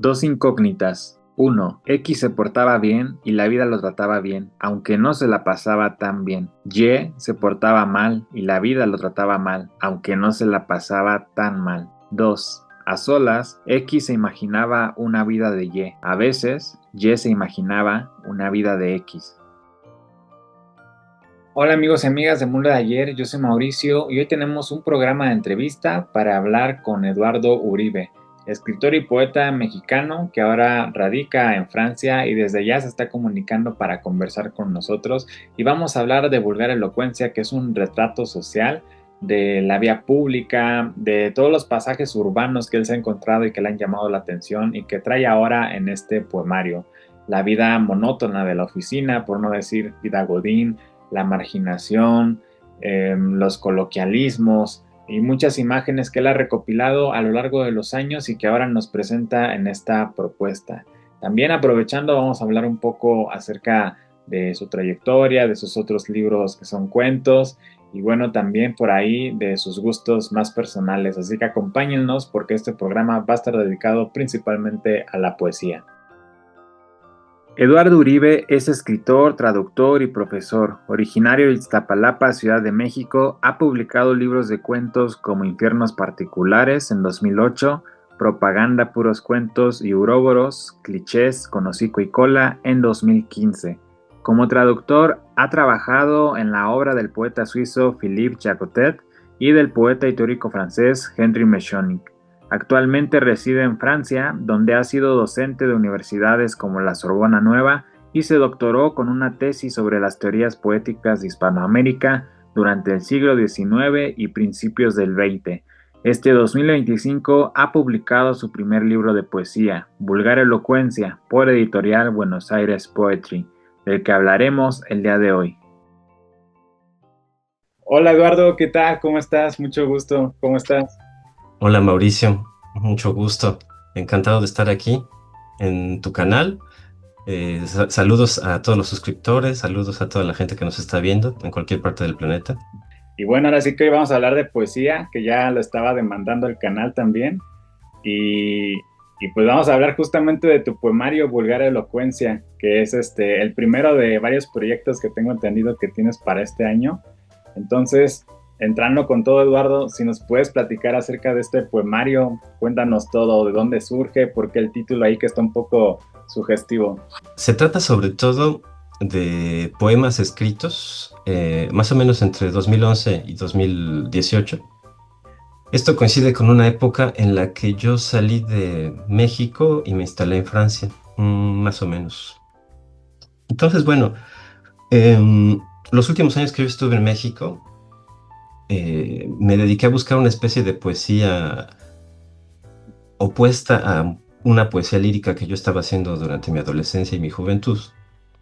Dos incógnitas. Uno, X se portaba bien y la vida lo trataba bien, aunque no se la pasaba tan bien. Y se portaba mal y la vida lo trataba mal, aunque no se la pasaba tan mal. 2. A solas, X se imaginaba una vida de Y. A veces, Y se imaginaba una vida de X. Hola amigos y amigas de Mundo de Ayer, yo soy Mauricio y hoy tenemos un programa de entrevista para hablar con Eduardo Uribe, escritor y poeta mexicano que ahora radica en Francia y desde allá se está comunicando para conversar con nosotros y vamos a hablar de Vulgar Elocuencia, que es un retrato social de la vía pública, de todos los pasajes urbanos que él se ha encontrado y que le han llamado la atención y que trae ahora en este poemario. La vida monótona de la oficina, por no decir vida godín, la marginación, los coloquialismos y muchas imágenes que él ha recopilado a lo largo de los años y que ahora nos presenta en esta propuesta. También aprovechando vamos a hablar un poco acerca de su trayectoria, de sus otros libros que son cuentos y bueno, también por ahí de sus gustos más personales. Así que acompáñennos porque este programa va a estar dedicado principalmente a la poesía. Eduardo Uribe es escritor, traductor y profesor. Originario de Iztapalapa, Ciudad de México, ha publicado libros de cuentos como Infiernos Particulares en 2008, Propaganda, Puros Cuentos y Uroboros, Clichés con hocico y cola en 2015. Como traductor, ha trabajado en la obra del poeta suizo Philippe Jacotet y del poeta y teórico francés Henri Meschonnick. Actualmente reside en Francia, donde ha sido docente de universidades como la Sorbona Nueva y se doctoró con una tesis sobre las teorías poéticas de Hispanoamérica durante el siglo XIX y principios del XX. Este 2025 ha publicado su primer libro de poesía, Vulgar Elocuencia, por Editorial Buenos Aires Poetry, del que hablaremos el día de hoy. Hola Eduardo, ¿qué tal? ¿Cómo estás? Mucho gusto, ¿cómo estás? Hola Mauricio, mucho gusto. Encantado de estar aquí en tu canal. Saludos a todos los suscriptores, saludos a toda la gente que nos está viendo en cualquier parte del planeta. Y bueno, ahora sí que hoy vamos a hablar de poesía, que ya lo estaba demandando el canal también. Y, y pues vamos a hablar justamente de tu poemario Vulgar Elocuencia, que es el primero de varios proyectos que tengo entendido que tienes para este año. Entonces, entrando con todo, Eduardo, si nos puedes platicar acerca de este poemario, cuéntanos todo, de dónde surge, por qué el título ahí que está un poco sugestivo. Se trata sobre todo de poemas escritos más o menos entre 2011 y 2018. Esto coincide con una época en la que yo salí de México y me instalé en Francia, más o menos. Entonces, bueno, los últimos años que yo estuve en México, me dediqué a buscar una especie de poesía opuesta a una poesía lírica que yo estaba haciendo durante mi adolescencia y mi juventud,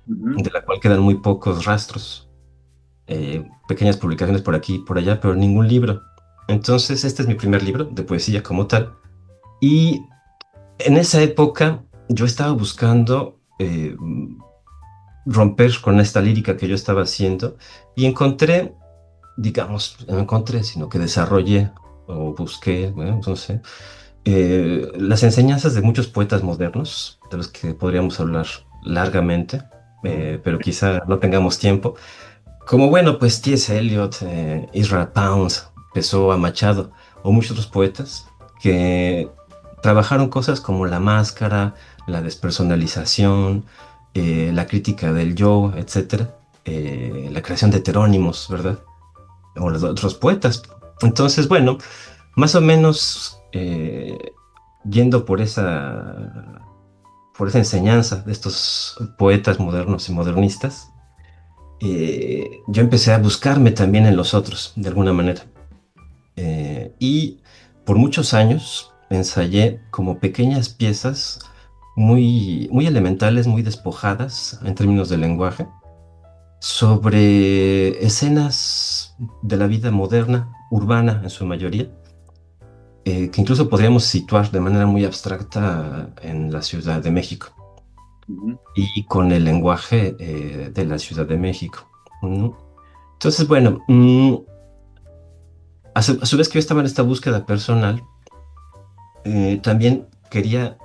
Ujú. de la cual quedan muy pocos rastros, pequeñas publicaciones por aquí y por allá, pero ningún libro. Entonces, este es mi primer libro de poesía como tal. Y en esa época yo estaba buscando romper con esta lírica que yo estaba haciendo y encontré, digamos, no encontré, sino que desarrollé o busqué, bueno, no sé, las enseñanzas de muchos poetas modernos, de los que podríamos hablar largamente, pero quizá no tengamos tiempo. Como bueno, pues T.S. Eliot, Israel Pound, Pessoa, Machado o muchos otros poetas que trabajaron cosas como la máscara, la despersonalización, la crítica del yo, etcétera, la creación de heterónimos, ¿verdad? O los otros poetas. Entonces, bueno, más o menos yendo por esa enseñanza de estos poetas modernos y modernistas, yo empecé a buscarme también en los otros, de alguna manera. Y por muchos años ensayé como pequeñas piezas muy elementales, muy despojadas en términos de lenguaje, sobre escenas de la vida moderna, urbana en su mayoría, que incluso podríamos situar de manera muy abstracta en la Ciudad de México Ujú. y con el lenguaje de la Ciudad de México, ¿no? Entonces, bueno, a su vez que yo estaba en esta búsqueda personal, también quería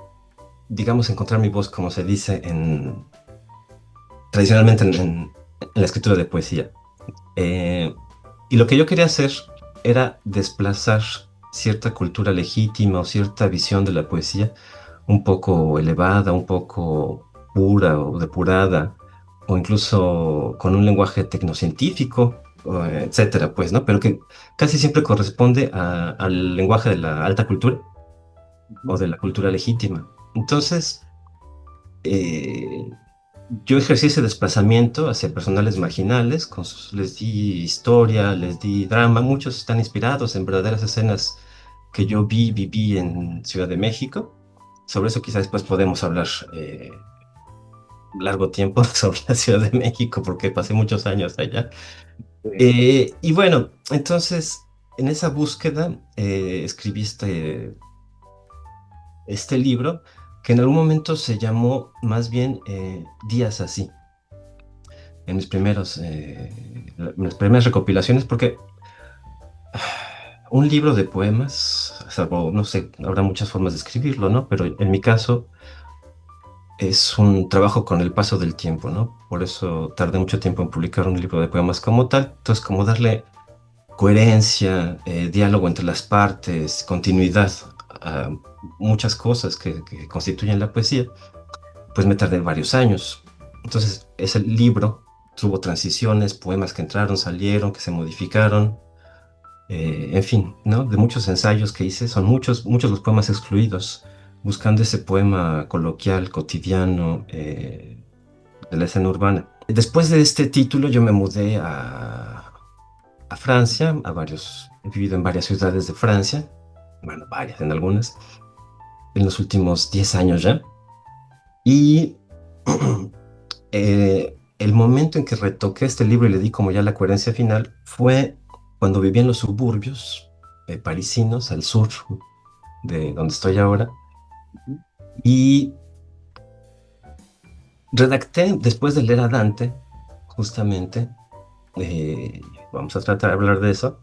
digamos, encontrar mi voz, como se dice tradicionalmente en la escritura de poesía. Eh, y lo que yo quería hacer era desplazar cierta cultura legítima o cierta visión de la poesía un poco elevada, un poco pura o depurada, o incluso con un lenguaje tecnocientífico, etcétera, pues, ¿no? Pero que casi siempre corresponde al lenguaje de la alta cultura o Ujú. de la cultura legítima. Entonces, eh, yo ejercí ese desplazamiento hacia personales marginales, les di historia, les di drama, muchos están inspirados en verdaderas escenas que yo viví en Ciudad de México. Sobre eso quizás después podemos hablar largo tiempo sobre la Ciudad de México, porque pasé muchos años allá. Sí. Y bueno, entonces en esa búsqueda escribí este libro que en algún momento se llamó más bien Días así, en mis primeras recopilaciones, porque un libro de poemas, salvo, no sé, habrá muchas formas de escribirlo, ¿no? Pero en mi caso es un trabajo con el paso del tiempo, ¿no? Por eso tardé mucho tiempo en publicar un libro de poemas como tal. Entonces, como darle coherencia, diálogo entre las partes, continuidad a muchas cosas que constituyen la poesía, pues me tardé varios años. Entonces, ese libro tuvo transiciones, poemas que entraron, salieron, que se modificaron, en fin, ¿no? De muchos ensayos que hice, son muchos los poemas excluidos, buscando ese poema coloquial, cotidiano, de la escena urbana. Después de este título, yo me mudé a Francia, he vivido en varias ciudades de Francia, bueno, varias en algunas, en los últimos 10 años ya. Y el momento en que retoqué este libro y le di como ya la coherencia final fue cuando viví en los suburbios parisinos, al sur de donde estoy ahora, Ujú. y redacté, después de leer a Dante, justamente, eh, vamos a tratar de hablar de eso,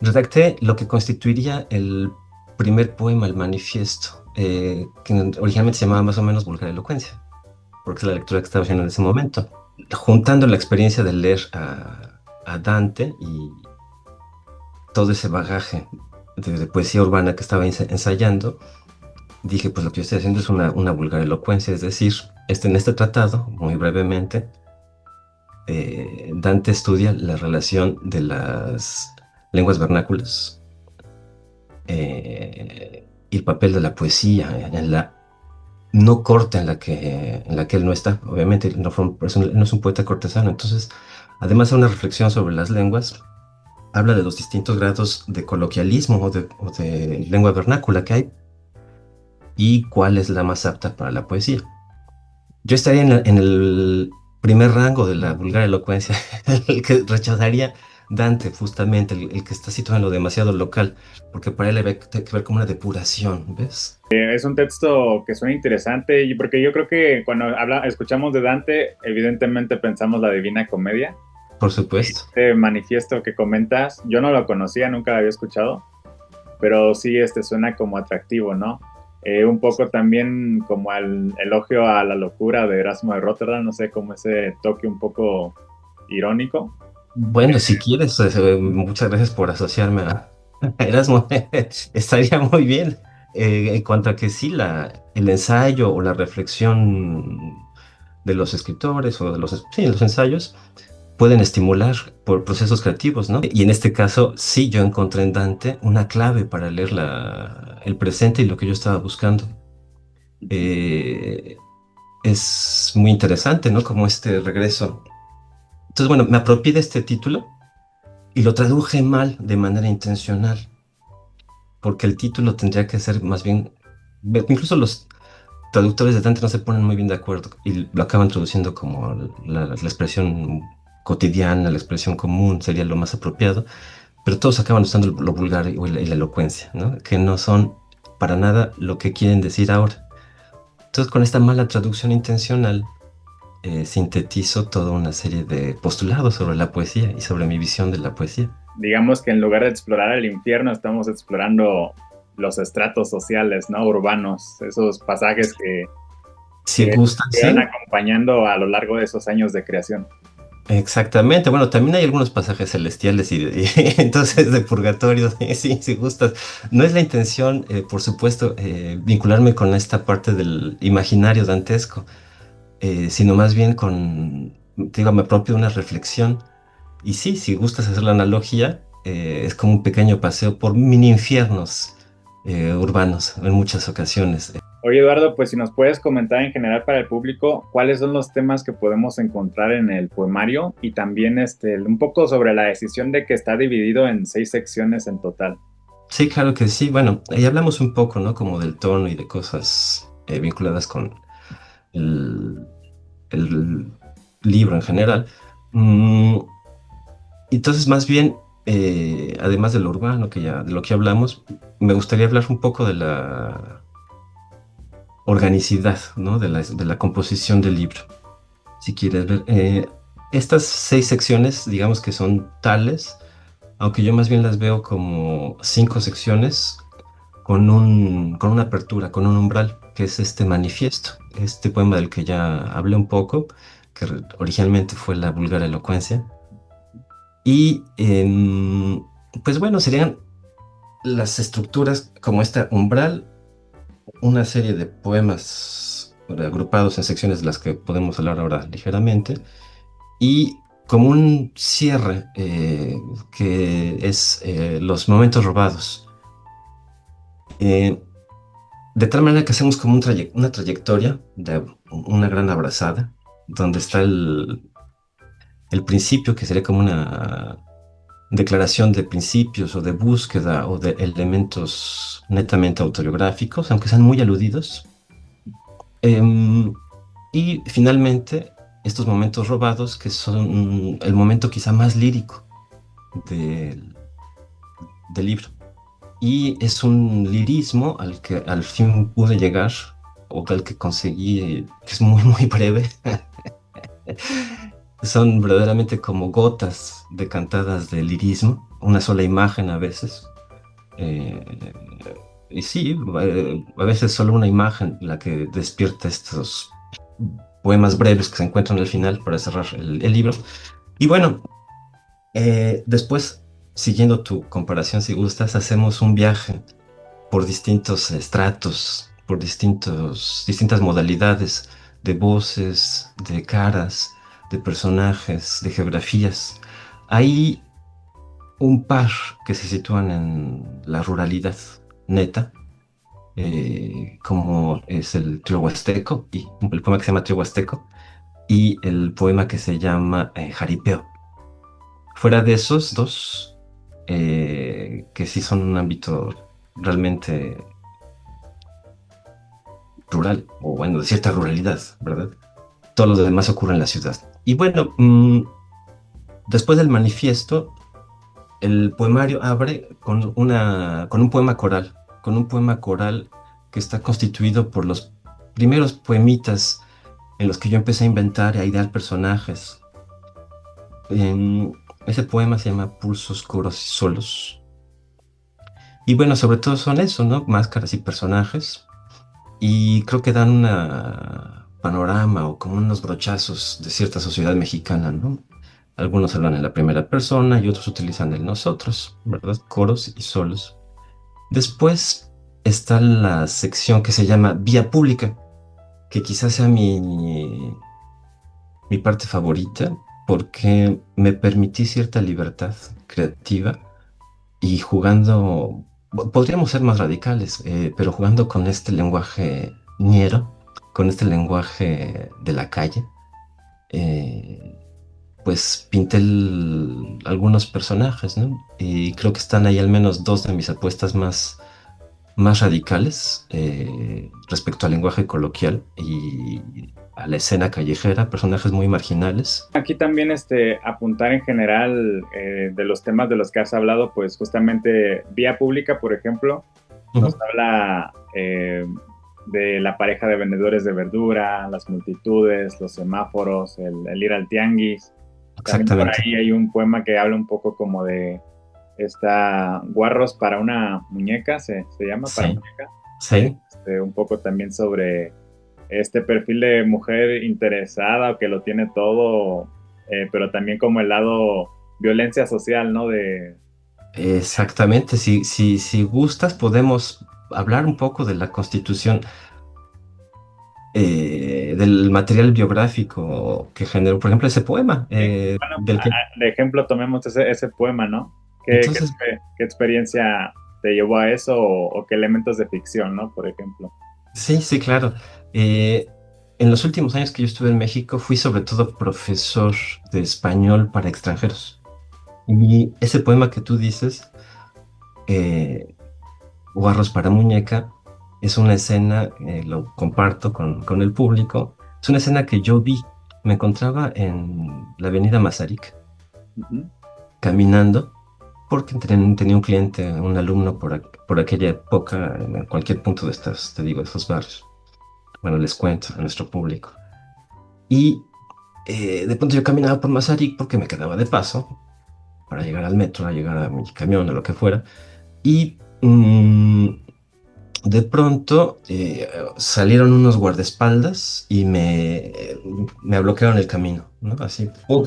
redacté lo que constituiría el primer poema, el manifiesto, que originalmente se llamaba más o menos Vulgar Elocuencia, porque es la lectura que estaba haciendo en ese momento. Juntando la experiencia de leer a Dante y todo ese bagaje de poesía urbana que estaba ensayando, dije, pues lo que yo estoy haciendo es una vulgar elocuencia, es decir, en este tratado, muy brevemente, Dante estudia la relación de las lenguas vernáculas y el papel de la poesía en la no corte en la que él no está. Obviamente, no, no es un poeta cortesano. Entonces, además de una reflexión sobre las lenguas, habla de los distintos grados de coloquialismo o de lengua vernácula que hay y cuál es la más apta para la poesía. Yo estaría en el primer rango de la vulgar elocuencia, el que rechazaría Dante, justamente, el que está situado en lo demasiado local, porque para él hay que ver como una depuración, ¿ves? Es un texto que suena interesante porque yo creo que cuando escuchamos de Dante, evidentemente pensamos la Divina Comedia. Por supuesto. Este manifiesto que comentas, yo no lo conocía, nunca lo había escuchado, pero sí suena como atractivo, ¿no? Un poco también como al elogio a la locura de Erasmo de Rotterdam, no sé, como ese toque un poco irónico. Bueno, si quieres, muchas gracias por asociarme a Erasmo. Estaría muy bien. En cuanto a que sí, el ensayo o la reflexión de los escritores o sí, los ensayos pueden estimular por procesos creativos, ¿no? Y en este caso, sí, yo encontré en Dante una clave para leer el presente y lo que yo estaba buscando. Eh, es muy interesante, ¿no? Como este regreso. Entonces, bueno, me apropié de este título y lo traduje mal de manera intencional, porque el título tendría que ser más bien, incluso los traductores de Dante no se ponen muy bien de acuerdo y lo acaban traduciendo como la expresión cotidiana, la expresión común sería lo más apropiado, pero todos acaban usando lo vulgar y la elocuencia, ¿no? Que no son para nada lo que quieren decir ahora. Entonces, con esta mala traducción intencional, sintetizo toda una serie de postulados sobre la poesía y sobre mi visión de la poesía. Digamos que en lugar de explorar el infierno, estamos explorando los estratos sociales, ¿no? Urbanos, esos pasajes Si que gustan, te van sí. acompañando a lo largo de esos años de creación. Exactamente, bueno, también hay algunos pasajes celestiales entonces de purgatorio, sí, si gustas. No es la intención, por supuesto, vincularme con esta parte del imaginario dantesco, sino más bien te digo, me apropio de una reflexión. Y sí, si gustas hacer la analogía, es como un pequeño paseo por mini infiernos urbanos en muchas ocasiones. Oye, Eduardo, pues si nos puedes comentar en general para el público cuáles son los temas que podemos encontrar en el poemario y también un poco sobre la decisión de que está dividido en 6 secciones en total. Sí, claro que sí. Bueno, ahí hablamos un poco, ¿no? Como del tono y de cosas vinculadas con el, el libro en general. Mm, entonces, más bien, además de lo urbano, de lo que hablamos, me gustaría hablar un poco de la organicidad, ¿no? De la composición del libro. Si quieres ver, estas 6 secciones, digamos que son tales, aunque yo más bien las veo como 5 secciones con una apertura, con un umbral, que es este manifiesto, este poema del que ya hablé un poco, que originalmente fue la vulgar elocuencia. Y pues bueno, serían las estructuras como esta umbral, una serie de poemas agrupados en secciones de las que podemos hablar ahora ligeramente, y como un cierre que es los momentos robados. Eh, De tal manera que hacemos como una trayectoria de una gran abrazada, donde está el principio, que sería como una declaración de principios o de búsqueda o de elementos netamente autobiográficos, aunque sean muy aludidos. Em, y finalmente, estos momentos robados, que son el momento quizá más lírico del, del libro. Y es un lirismo al que al fin pude llegar, o al que conseguí, que es muy, muy breve. Son verdaderamente como gotas decantadas de lirismo, una sola imagen a veces. Eh, y sí, a veces solo una imagen la que despierta estos poemas breves que se encuentran al final para cerrar el libro. Y bueno, después, siguiendo tu comparación, si gustas, hacemos un viaje por distintos estratos, por distintas modalidades de voces, de caras, de personajes, de geografías. Hay un par que se sitúan en la ruralidad neta, como es el Trío Huasteco, y el poema que se llama Trío Huasteco, y el poema que se llama Jaripeo. Fuera de esos dos, que sí son un ámbito realmente rural, o bueno, de cierta ruralidad, ¿verdad? Todo lo demás ocurre en la ciudad. Y bueno, después del manifiesto, el poemario abre con con un poema coral que está constituido por los primeros poemitas en los que yo empecé a inventar y a idear personajes. Ese poema se llama Pulsos, Coros y Solos. Y bueno, sobre todo son eso, ¿no? Máscaras y personajes. Y creo que dan una panorama o como unos brochazos de cierta sociedad mexicana, ¿no? Algunos hablan en la primera persona y otros utilizan el nosotros, ¿verdad? Coros y solos. Después está la sección que se llama Vía Pública, que quizás sea mi parte favorita, porque me permití cierta libertad creativa y jugando, podríamos ser más radicales, pero jugando con este lenguaje ñero, con este lenguaje de la calle, eh, pues pinté algunos personajes, ¿no? Y creo que están ahí al menos dos de mis apuestas más radicales respecto al lenguaje coloquial y a la escena callejera, personajes muy marginales. Aquí también apuntar en general de los temas de los que has hablado, pues justamente vía pública, por ejemplo, nos Ujú. habla de la pareja de vendedores de verdura, las multitudes, los semáforos, el ir al tianguis. También por Exactamente. ahí hay un poema que habla un poco como de Está Guarros para una muñeca, se llama para Sí, muñeca. sí. Un poco también sobre este perfil de mujer interesada o que lo tiene todo, pero también como el lado violencia social, ¿no? Exactamente, si gustas, podemos hablar un poco de la Constitución, del material biográfico que generó, por ejemplo, ese poema, Sí, bueno, del que... de ejemplo tomemos ese poema, ¿no? Entonces, Qué experiencia te llevó a eso o qué elementos de ficción, ¿no? Por ejemplo. sí, sí, claro. Eh, en los últimos años que yo estuve en México, fui sobre todo profesor de español para extranjeros. Y ese poema que tú dices, eh, Guarros para muñeca, es una escena, lo comparto con el público, es una escena que yo vi. Me encontraba en la avenida Mazarik, Ujú. caminando, porque tenía un cliente, un alumno por aquella época, en cualquier punto de estas, te digo, de esos barrios. Bueno, les cuento a nuestro público. Y de pronto yo caminaba por Mazarik porque me quedaba de paso para llegar al metro, a llegar a mi camión o lo que fuera. Y de pronto salieron unos guardaespaldas y me bloquearon el camino, ¿no? Así, ¡pum!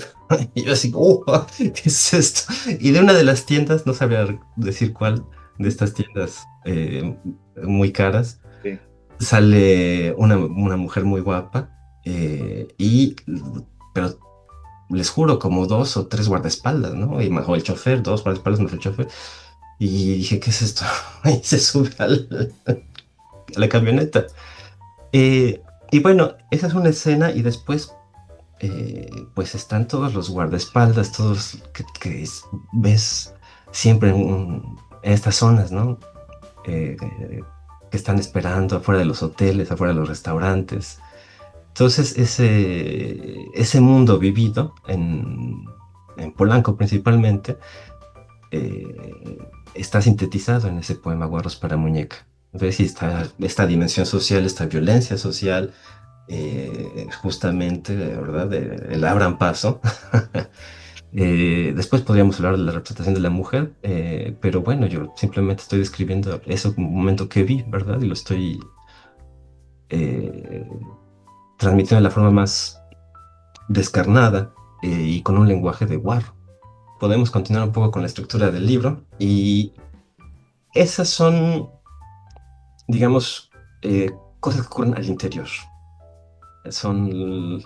Y yo así, ¡oh! ¿Qué es esto? Y de una de las tiendas, no sabría decir cuál, de estas tiendas muy caras, Sí. sale una mujer muy guapa, pero les juro, como dos o tres guardaespaldas, ¿no? O el chofer, dos guardaespaldas más el chofer. Y dije, ¿qué es esto? Y se sube a la camioneta. Y bueno, esa es una escena y después, pues están todos los guardaespaldas, todos ves siempre en estas zonas, ¿no? Que están esperando afuera de los hoteles, afuera de los restaurantes. Entonces, ese mundo vivido en Polanco principalmente, eh, está sintetizado en ese poema Guarros para muñeca. Entonces, sí, está esta dimensión social, esta violencia social, justamente, ¿verdad? El abran paso. Después podríamos hablar de la representación de la mujer, pero bueno, yo simplemente estoy describiendo eso como un momento que vi, ¿verdad? Y lo estoy eh, transmitiendo de la forma más descarnada, y con un lenguaje de guarro. Podemos continuar un poco con la estructura del libro y esas son, digamos, cosas que ocurren al interior. Son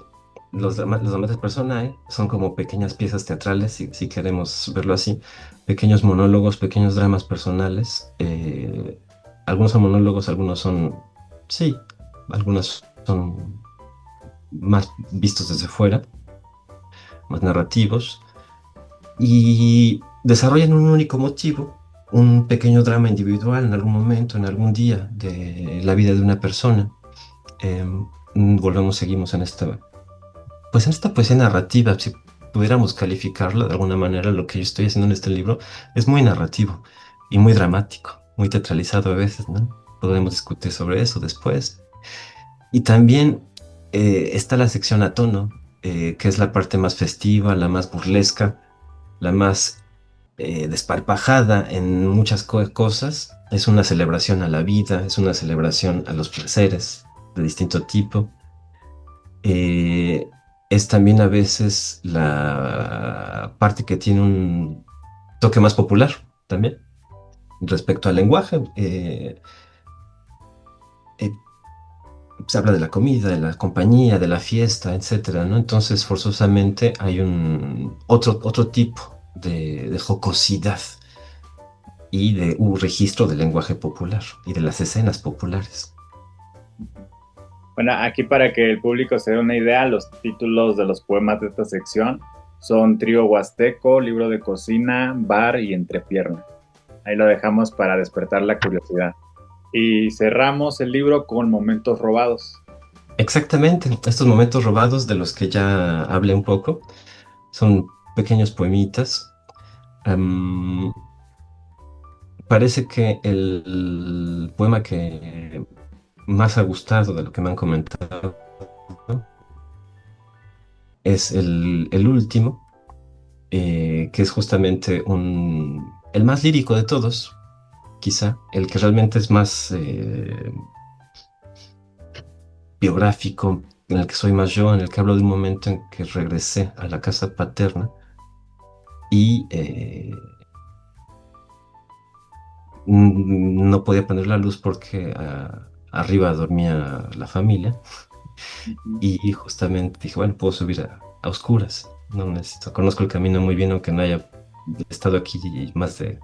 los dramas personae, son como pequeñas piezas teatrales, si queremos verlo así, pequeños monólogos, pequeños dramas personales. Algunos son monólogos, algunos son, sí, algunos son más vistos desde fuera, más narrativos, y desarrollan un único motivo, un pequeño drama individual en algún momento, en algún día de la vida de una persona. Volvemos, seguimos pues en esta poesía narrativa, si pudiéramos calificarla de alguna manera, lo que yo estoy haciendo en este libro es muy narrativo y muy dramático, muy teatralizado a veces, ¿no? Podremos discutir sobre eso después. Y también está la sección a tono, que es la parte más festiva, la más burlesca, la más desparpajada en muchas cosas. Es una celebración a la vida, es una celebración a los placeres de distinto tipo. Eh, es también a veces la parte que tiene un toque más popular también respecto al lenguaje. Eh, Se habla de la comida, de la compañía, de la fiesta, etcétera, ¿no? Entonces, forzosamente hay un otro tipo de jocosidad y de un registro del lenguaje popular y de las escenas populares. Bueno, aquí para que el público se dé una idea, los títulos de los poemas de esta sección son Trío Huasteco, Libro de Cocina, Bar y Entrepierna. Ahí lo dejamos para despertar la curiosidad. Y cerramos el libro con Momentos Robados. Exactamente, estos momentos robados de los que ya hablé un poco son pequeños poemitas. Am, Parece que el poema que más ha gustado de lo que me han comentado es el último, que es justamente el más lírico de todos, quizá, el que realmente es más biográfico, en el que soy más yo, en el que hablo de un momento en que regresé a la casa paterna y no podía poner la luz porque arriba dormía la familia Ujú. y justamente dije, bueno, puedo subir a oscuras, no necesito, conozco el camino muy bien aunque no haya estado aquí más de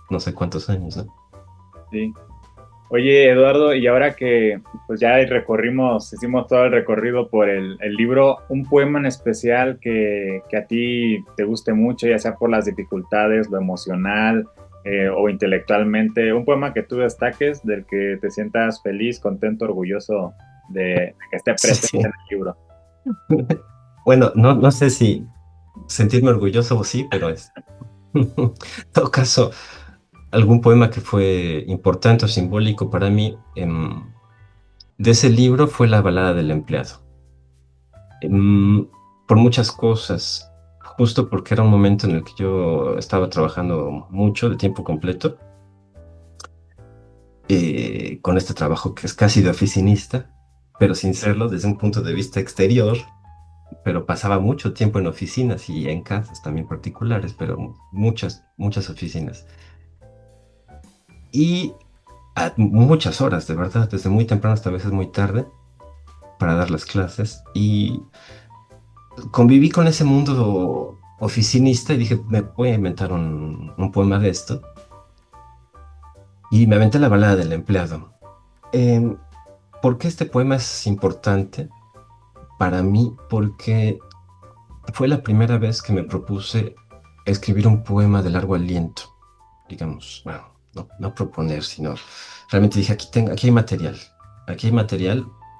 no sé cuántos años, ¿no? Sí. Oye, Eduardo, y ahora que pues ya recorrimos, hicimos todo el recorrido por el libro, un poema en especial que a ti te guste mucho, ya sea por las dificultades, lo emocional o intelectualmente, un poema que tú destaques, del que te sientas feliz, contento, orgulloso de que esté Sí, presente en sí. el libro. Bueno, no sé si sentirme orgulloso o sí, pero es. En todo caso, algún poema que fue importante o simbólico para mí de ese libro fue La balada del empleado. Em, por muchas cosas, justo porque era un momento en el que yo estaba trabajando mucho de tiempo completo, con este trabajo que es casi de oficinista, pero sin serlo desde un punto de vista exterior, pero pasaba mucho tiempo en oficinas y en casas también particulares, pero muchas oficinas. Y a muchas horas, de verdad, desde muy temprano hasta a veces muy tarde, para dar las clases. Y conviví con ese mundo oficinista y dije, me voy a inventar un poema de esto. Y me aventé la balada del empleado. Em, ¿Por qué este poema es importante para mí? Porque fue la primera vez que me propuse escribir un poema de largo aliento, digamos, bueno, no proponer, sino realmente dije, aquí hay material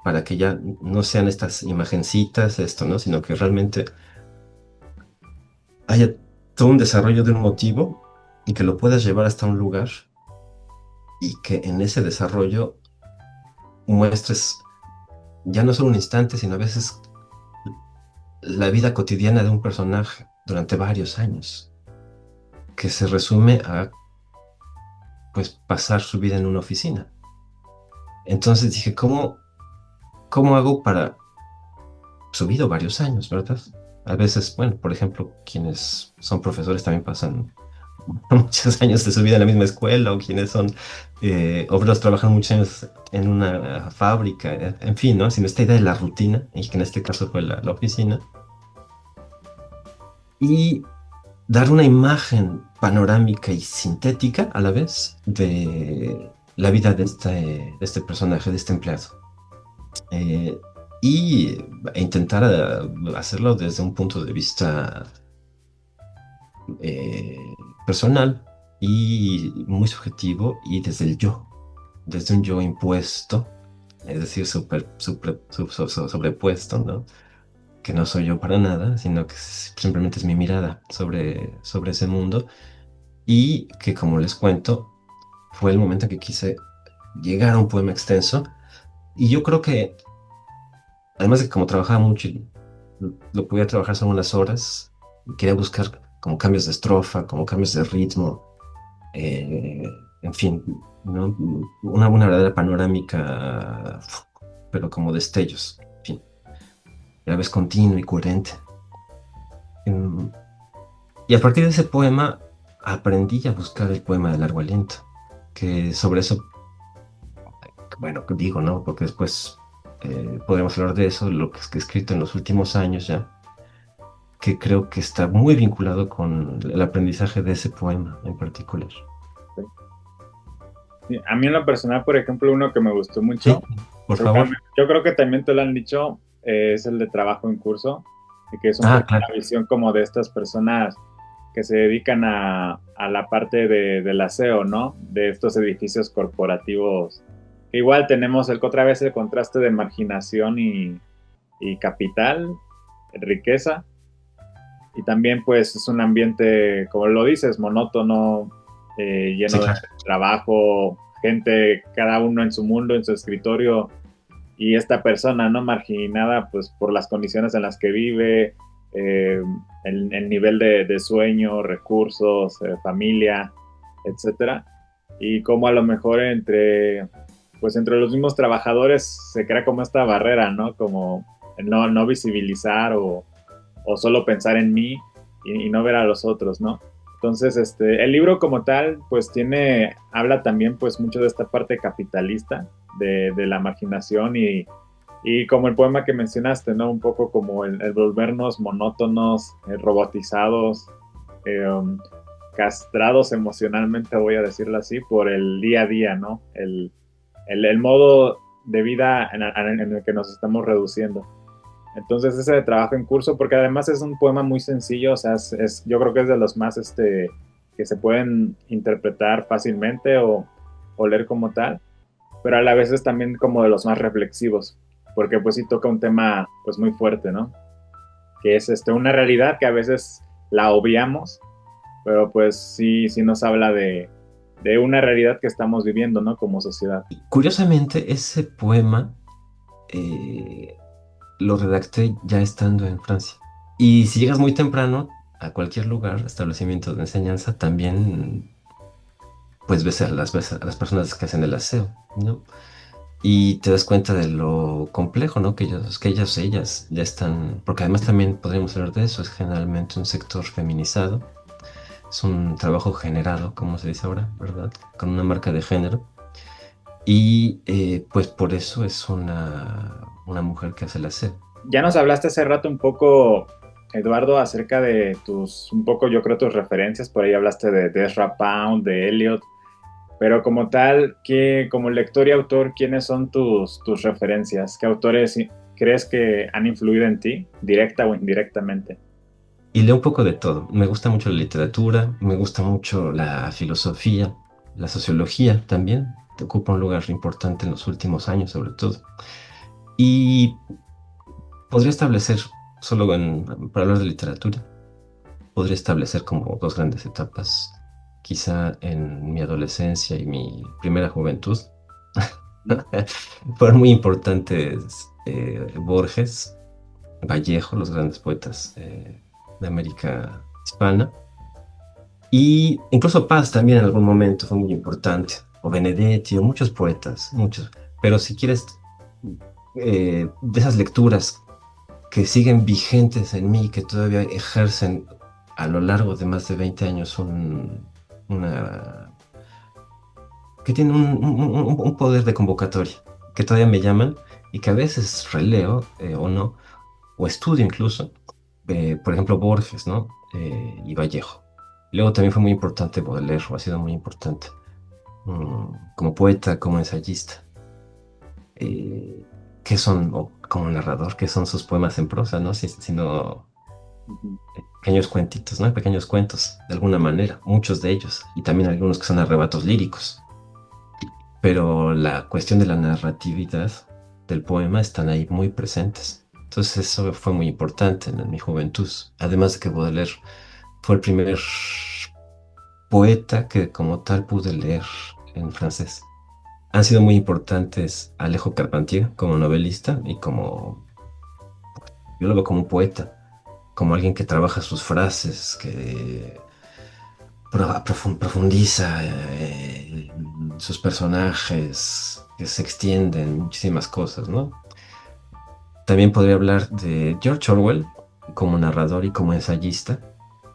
para que ya no sean estas imagencitas, esto, ¿no? Sino que realmente haya todo un desarrollo de un motivo y que lo puedas llevar hasta un lugar y que en ese desarrollo muestres ya no solo un instante, sino a veces la vida cotidiana de un personaje durante varios años, que se resume a pues pasar su vida en una oficina. Entonces dije, ¿cómo hago para su vida varios años, verdad? A veces, bueno, por ejemplo, quienes son profesores también pasan muchos años de su vida en la misma escuela, o quienes son obreros trabajan muchos años en una fábrica, en fin, ¿no? Sino esta idea de la rutina, y que en este caso fue la oficina, y dar una imagen panorámica y sintética a la vez de la vida de este personaje, de este empleado. Eh, y intentar hacerlo desde un punto de vista eh, personal y muy subjetivo y desde el yo, desde un yo impuesto, es decir, sobrepuesto, ¿no? Que no soy yo para nada, sino que simplemente es mi mirada sobre ese mundo y que, como les cuento, fue el momento en que quise llegar a un poema extenso y yo creo que, además de que como trabajaba mucho, y lo podía trabajar solo unas horas, quería buscar como cambios de estrofa, como cambios de ritmo, eh, en fin, ¿no? Una verdadera panorámica, pero como destellos, en fin, y a la vez continuo y coherente. Em, y a partir de ese poema aprendí a buscar el poema de largo aliento, que sobre eso, bueno, digo, ¿no? Porque después podremos hablar de eso, lo que es que he escrito en los últimos años ya, que creo que está muy vinculado con el aprendizaje de ese poema en particular. Sí, a mí en lo personal, por ejemplo, uno que me gustó Sí, mucho, por favor. yo creo que también te lo han dicho, es el de trabajo en curso, y que es un Ah, poco claro. la visión como de estas personas que se dedican a la parte del aseo, ¿no? De estos edificios corporativos. Que igual tenemos otra vez el contraste de marginación y capital, riqueza, y también pues es un ambiente, como lo dices, monótono, Sí, lleno de claro. trabajo, gente, cada uno en su mundo, en su escritorio, y esta persona, ¿no? Marginada pues por las condiciones en las que vive, el nivel de sueño, recursos, familia. etcétera. Y como a lo mejor pues entre los mismos trabajadores se crea como esta barrera, ¿no? Como no visibilizar o solo pensar en mí y no ver a los otros, ¿no? Entonces, el libro como tal, pues habla también pues mucho de esta parte capitalista, de la marginación y como el poema que mencionaste, ¿no? Un poco como el volvernos monótonos, robotizados, eh, castrados emocionalmente, voy a decirlo así, por el día a día, ¿no? El modo de vida en el que nos estamos reduciendo. Entonces ese de trabajo en curso, porque además es un poema muy sencillo, o sea, yo creo que es de los más que se pueden interpretar fácilmente o leer como tal, pero a la vez es también como de los más reflexivos, porque pues sí toca un tema pues muy fuerte, ¿no? Que es una realidad que a veces la obviamos, pero pues sí nos habla de una realidad que estamos viviendo, ¿no? Como sociedad. Curiosamente, ese poema eh, lo redacté ya estando en Francia. Y si llegas muy temprano a cualquier lugar, establecimiento de enseñanza, también pues ves a las personas que hacen el aseo, ¿no? Y te das cuenta de lo complejo, ¿no? Ellas ya están, porque además también podríamos hablar de eso, es generalmente un sector feminizado, es un trabajo generado, como se dice ahora, ¿verdad? Con una marca de género. Y pues por eso es una mujer que hace el aseo. Ya nos hablaste hace rato un poco, Eduardo, acerca de un poco yo creo tus referencias, por ahí hablaste de Ezra Pound, de Eliot, pero como tal, como lector y autor, ¿quiénes son tus referencias? ¿Qué autores crees que han influido en ti, directa o indirectamente? Y leo un poco de todo. Me gusta mucho la literatura, me gusta mucho la filosofía, la sociología también. Te ocupa un lugar importante en los últimos años, sobre todo. Y podría establecer, para hablar de literatura, podría establecer como dos grandes etapas. Quizá en mi adolescencia y mi primera juventud. Fueron muy importantes Borges, Vallejo, los grandes poetas de América Hispana. Y incluso Paz también en algún momento fue muy importante, o Benedetti, o muchos poetas, muchos. Pero si quieres, de esas lecturas que siguen vigentes en mí, que todavía ejercen a lo largo de más de 20 años una, que tienen un poder de convocatoria, que todavía me llaman y que a veces releo o no, o estudio incluso, por ejemplo, Borges, ¿no? Y Vallejo. Luego también fue muy importante Baudelaire, ha sido muy importante como poeta, como ensayista. Eh, ¿Qué son, o como narrador, qué son sus poemas en prosa, ¿no? Sino Ujú. pequeños cuentitos, ¿no? Pequeños cuentos, de alguna manera, muchos de ellos, y también algunos que son arrebatos líricos. Pero la cuestión de la narratividad del poema están ahí muy presentes. Entonces eso fue muy importante en mi juventud. Además de que Baudelaire fue el primer poeta que como tal pude leer en francés. Han sido muy importantes Alejo Carpentier como novelista y yo lo veo como un poeta, como alguien que trabaja sus frases, que profundiza sus personajes, que se extienden muchísimas cosas, ¿no? También podría hablar de George Orwell como narrador y como ensayista,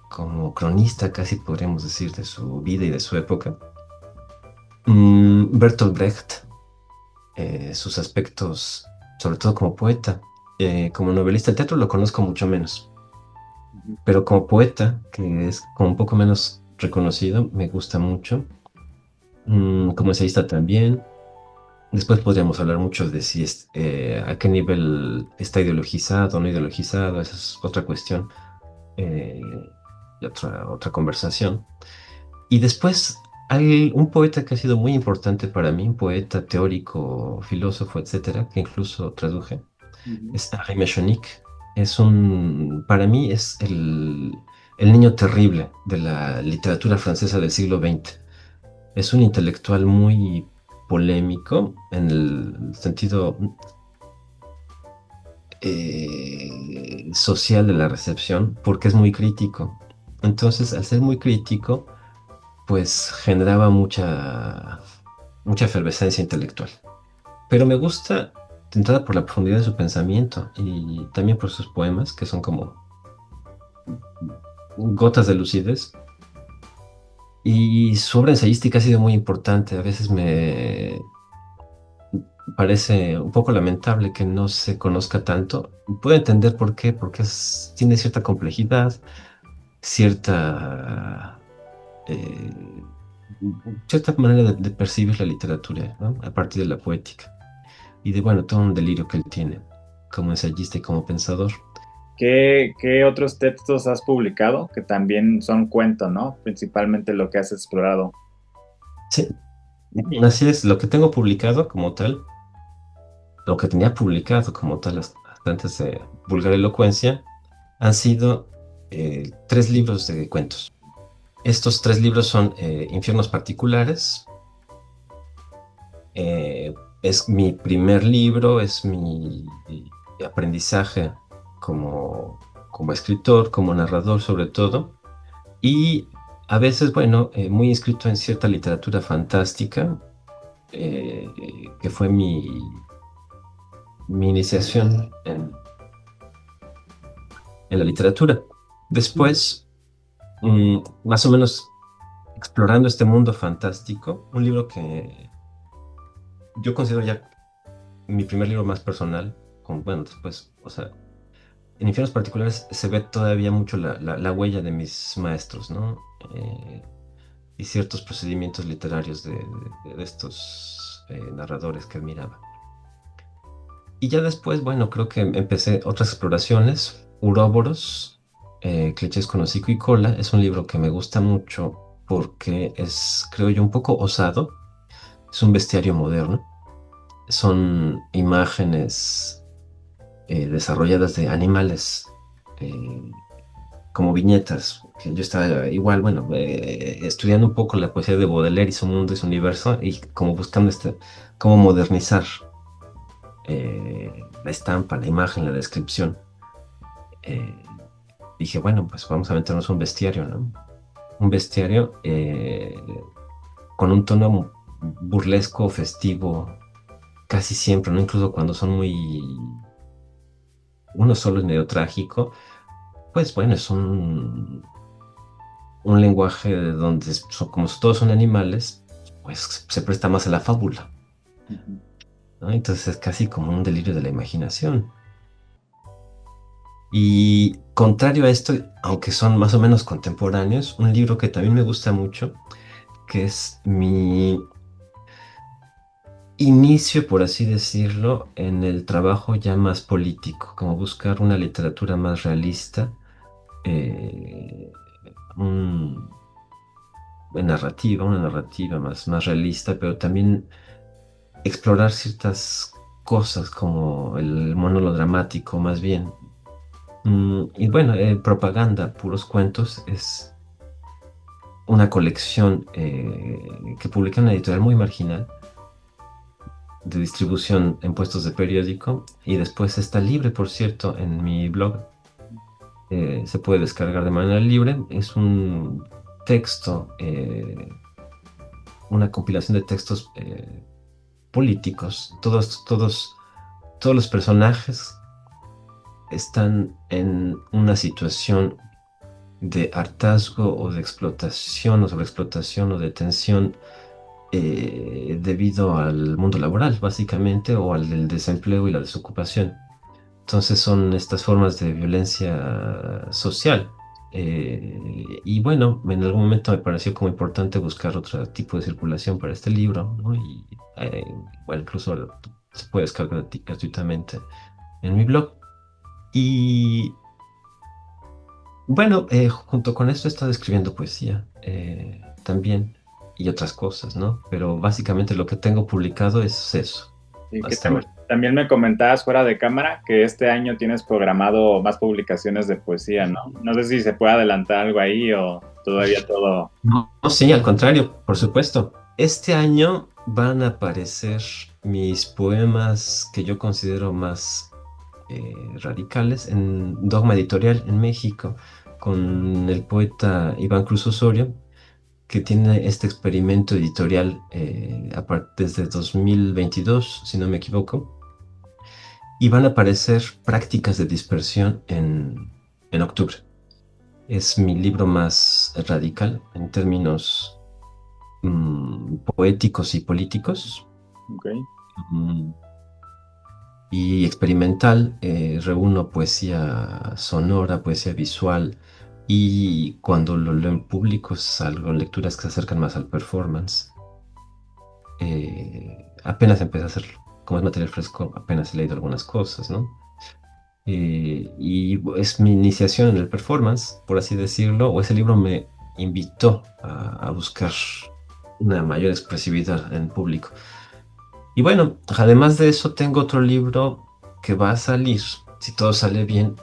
como cronista casi podríamos decir de su vida y de su época. Bertolt Brecht, sus aspectos, sobre todo como poeta, como novelista, el teatro lo conozco mucho menos, Ujú. pero como poeta, que es como un poco menos reconocido, me gusta mucho. Como ensayista también. Después podríamos hablar mucho de si a qué nivel está ideologizado o no ideologizado, esa es otra cuestión eh, y otra conversación. Y después hay un poeta que ha sido muy importante para mí, un poeta teórico, filósofo, etcétera, que incluso traduje, Ujú. es Henri Mechanic. Para mí es el niño terrible de la literatura francesa del siglo XX. Es un intelectual muy polémico en el sentido social de la recepción, porque es muy crítico. Entonces, al ser muy crítico, pues generaba mucha efervescencia intelectual. Pero me gusta de entrada por la profundidad de su pensamiento y también por sus poemas, que son como gotas de lucidez. Y su obra ensayística ha sido muy importante. A veces me parece un poco lamentable que no se conozca tanto. Puedo entender por qué, porque tiene cierta complejidad, cierta, eh, cierta manera de percibir la literatura, ¿no? A partir de la poética y de, bueno, todo un delirio que él tiene como ensayista y como pensador. ¿Qué otros textos has publicado que también son cuento, ¿no? Principalmente lo que has explorado. Sí, así es, lo que tengo publicado como tal, lo que tenía publicado como tal hasta antes de Vulgar Elocuencia, han sido tres libros de cuentos. Estos tres libros son Infiernos Particulares. eh, es mi primer libro, es mi aprendizaje como escritor, como narrador sobre todo. Y a veces, bueno, muy inscrito en cierta literatura fantástica, que fue mi iniciación en la literatura. Después, más o menos explorando este mundo fantástico, un libro que yo considero ya mi primer libro más personal, bueno, después, o sea, en Infiernos Particulares se ve todavía mucho la huella de mis maestros, ¿no? Y ciertos procedimientos literarios de estos narradores que admiraba. Y ya después, bueno, creo que empecé otras exploraciones. Uróboros, Clichés con hocico y cola, es un libro que me gusta mucho porque es, creo yo, un poco osado. Es un bestiario moderno. Son imágenes desarrolladas de animales eh, como viñetas. Que yo estaba igual, bueno, estudiando un poco la poesía de Baudelaire y su mundo y su universo y como buscando cómo modernizar la estampa, la imagen, la descripción. eh, Dije, bueno, pues vamos a meternos un bestiario, ¿no? Un bestiario con un tono burlesco, festivo, casi siempre, ¿no? Incluso cuando son uno solo es medio trágico, pues bueno, es un lenguaje donde como todos son animales, pues se presta más a la fábula, Ujú. ¿no? Entonces es casi como un delirio de la imaginación. Y contrario a esto, aunque son más o menos contemporáneos, un libro que también me gusta mucho, que es mi inicio, por así decirlo, en el trabajo ya más político, como buscar una literatura más realista, eh, un- una narrativa más realista, pero también explorar ciertas cosas como el monólogo dramático, más bien. Y bueno, propaganda, puros cuentos, es una colección que publica una editorial muy marginal de distribución en puestos de periódico y después está libre, por cierto, en mi blog. Se puede descargar de manera libre. Es un texto, una compilación de textos políticos. Todos los personajes están en una situación de hartazgo o de explotación o sobreexplotación o de tensión debido al mundo laboral, básicamente, o al del desempleo y la desocupación. Entonces son estas formas de violencia social. Y bueno, en algún momento me pareció como importante buscar otro tipo de circulación para este libro, ¿no? Y bueno, incluso se puede descargar gratuitamente en mi blog. Y bueno, junto con esto he estado escribiendo poesía también y otras cosas, ¿no? Pero básicamente lo que tengo publicado es eso, Y que hasta ahora. también me comentabas fuera de cámara que este año tienes programado más publicaciones de poesía, ¿no? No sé si se puede adelantar algo ahí o todavía todo. No, no, sí, al contrario, por supuesto. Este año van a aparecer mis poemas que yo considero más radicales en Dogma Editorial en México con el poeta Iván Cruz Osorio. que tiene este experimento editorial desde 2022, si no me equivoco, y van a aparecer prácticas de dispersión en octubre. Es mi libro más radical en términos poéticos y políticos. Ok. mm, y experimental. Reúno poesía sonora, poesía visual, y cuando lo leo en público es algo, lecturas que se acercan más al performance. Apenas empecé a hacerlo. Como es material fresco, apenas he leído algunas cosas, ¿no? Y es mi iniciación en el performance, por así decirlo, o ese libro me invitó a buscar una mayor expresividad en público. Y bueno, además de eso, tengo otro libro que va a salir, si todo sale bien,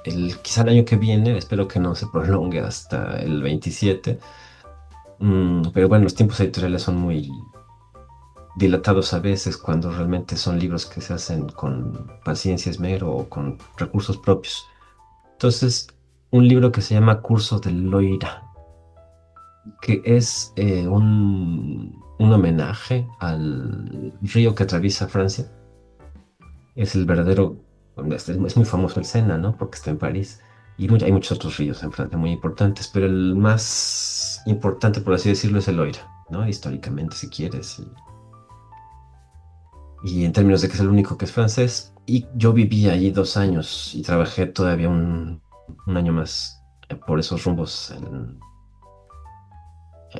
quizá el año que viene, espero que no se prolongue hasta el 27. Pero bueno, los tiempos editoriales son muy dilatados a veces cuando realmente son libros que se hacen con paciencia, esmero o con recursos propios. Entonces, un libro que se llama Curso del Loira, que es un homenaje al río que atraviesa Francia. Es el verdadero, es muy famoso el Sena, ¿no? Porque está en París. Y hay muchos otros ríos en Francia muy importantes, pero el más importante, por así decirlo, es el Loira, ¿no? Históricamente, si quieres. Y en términos de que es el único que es francés. Y yo viví allí 2 años y trabajé todavía un año más por esos rumbos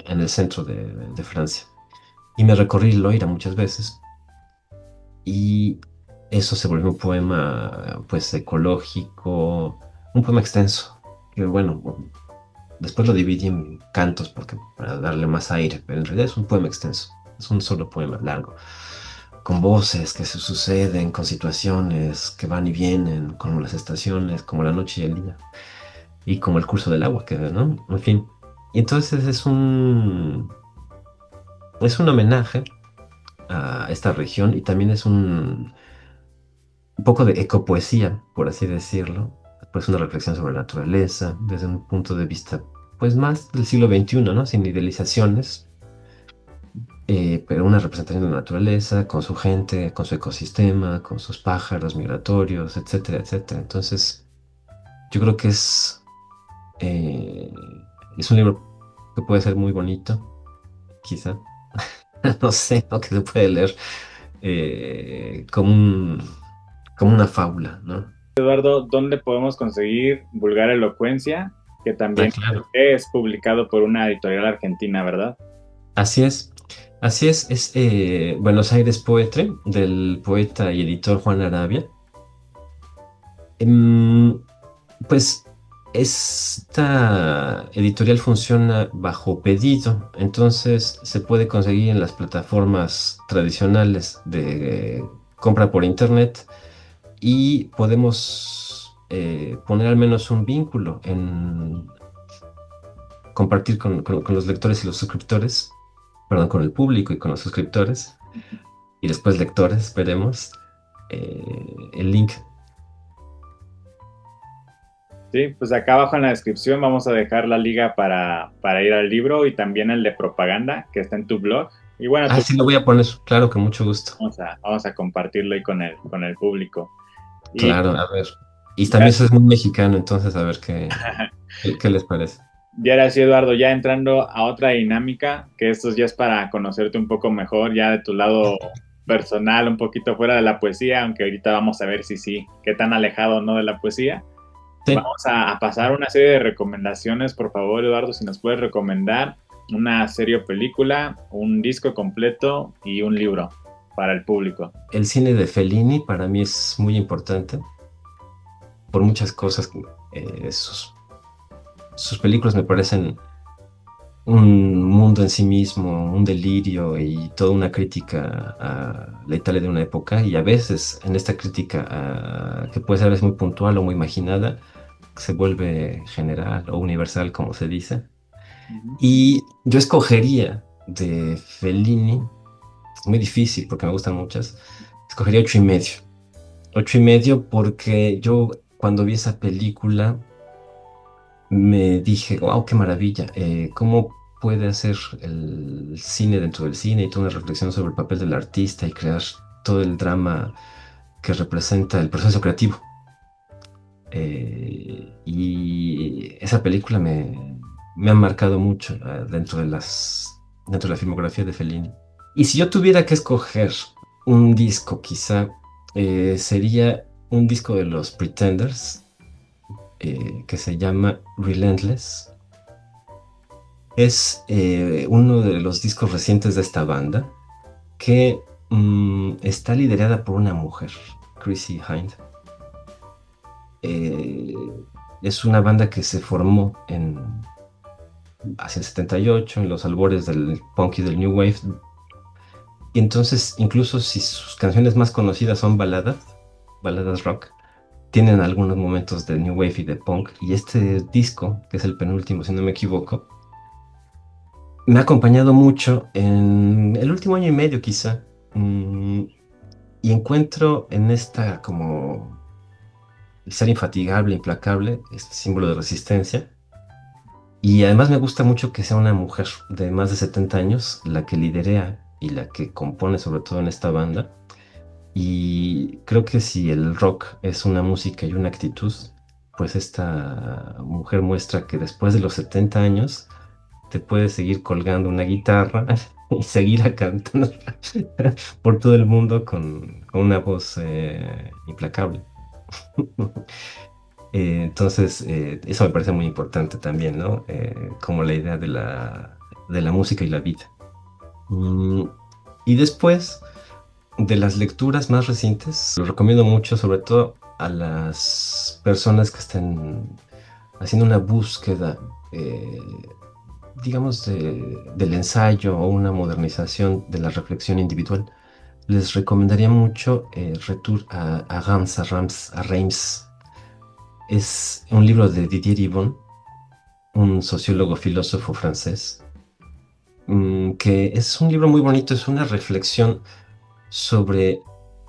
en el centro de Francia. Y me recorrí el Loira muchas veces. Y eso se volvió un poema, pues, ecológico, un poema extenso, que bueno, después lo dividí en cantos porque para darle más aire, pero en realidad es un poema extenso, es un solo poema largo, con voces que se suceden, con situaciones que van y vienen, como las estaciones, como la noche y el día, y como el curso del agua, que, ¿no? En fin. Y entonces es un homenaje a esta región, y también es un poco de ecopoesía, por así decirlo, pues una reflexión sobre la naturaleza desde un punto de vista, pues más del siglo XXI, ¿no? Sin idealizaciones, pero una representación de la naturaleza, con su gente, con su ecosistema, con sus pájaros migratorios, etcétera, etcétera. Entonces, yo creo que eh, es un libro que puede ser muy bonito, quizá, no sé, o que se puede leer como una fábula, ¿no? Eduardo, ¿dónde podemos conseguir Vulgar Elocuencia? Que Ah, también claro. es publicado por una editorial argentina, ¿verdad? Así es, es Buenos Aires Poetry, del poeta y editor Juan Arabia. Em, pues esta editorial funciona bajo pedido, entonces se puede conseguir en las plataformas tradicionales de compra por internet, y podemos poner al menos un vínculo en compartir con los lectores y los suscriptores, perdón, con el público y con los suscriptores, y después lectores, veremos el link. Sí, pues acá abajo en la descripción vamos a dejar la liga para ir al libro y también el de propaganda que está en tu blog. Y bueno, Ah, sí, lo voy a poner, claro, con mucho gusto. vamos a compartirlo ahí con el público. Y Claro, a ver. Y también ya, eso es muy mexicano, entonces a ver qué les parece. ya era así, Eduardo, ya entrando a otra dinámica, que esto ya es para conocerte un poco mejor, ya de tu lado personal, un poquito fuera de la poesía, aunque ahorita vamos a ver si sí, qué tan alejado o no de la poesía. Sí, Vamos a pasar una serie de recomendaciones, por favor, Eduardo, si nos puedes recomendar una serie o película, un disco completo y un libro para el público. el cine de Fellini para mí es muy importante por muchas cosas. Sus películas me parecen un mundo en sí mismo, un delirio y toda una crítica a la Italia de una época, y a veces en esta crítica que puede ser a veces muy puntual o muy imaginada, se vuelve general o universal, como se dice. Ujú. Y yo escogería de Fellini, es muy difícil porque me gustan muchas, escogería 8.5. 8.5 porque yo cuando vi esa película me dije, wow, qué maravilla, cómo puede hacer el cine dentro del cine y toda una reflexión sobre el papel del artista y crear todo el drama que representa el proceso creativo. Y esa película me ha marcado mucho dentro de la filmografía de Fellini. Y si yo tuviera que escoger un disco, quizá sería un disco de los Pretenders que se llama Relentless. Es uno de los discos recientes de esta banda que está liderada por una mujer, Chrissy Hind. Eh, es una banda que se formó hacia el 78, en los albores del punk y del new wave. Y entonces, incluso si sus canciones más conocidas son baladas rock, tienen algunos momentos de new wave y de punk. Y este disco, que es el penúltimo, si no me equivoco, me ha acompañado mucho en el último año y medio quizá. Y encuentro en esta como el ser infatigable, implacable, este símbolo de resistencia. Y además me gusta mucho que sea una mujer de más de 70 años la que liderea y la que compone sobre todo en esta banda. Y creo que si el rock es una música y una actitud, pues esta mujer muestra que después de los 70 años te puedes seguir colgando una guitarra y seguir cantando por todo el mundo con una voz implacable. Entonces, eso me parece muy importante también, ¿no? Como la idea de la música y la vida. Mm, y después de las lecturas más recientes, lo recomiendo mucho, sobre todo a las personas que estén haciendo una búsqueda, digamos, del ensayo o una modernización de la reflexión individual. Les recomendaría mucho Retour a Reims, a Reims. Es un libro de Didier Ribon, un sociólogo filósofo francés, que es un libro muy bonito, es una reflexión sobre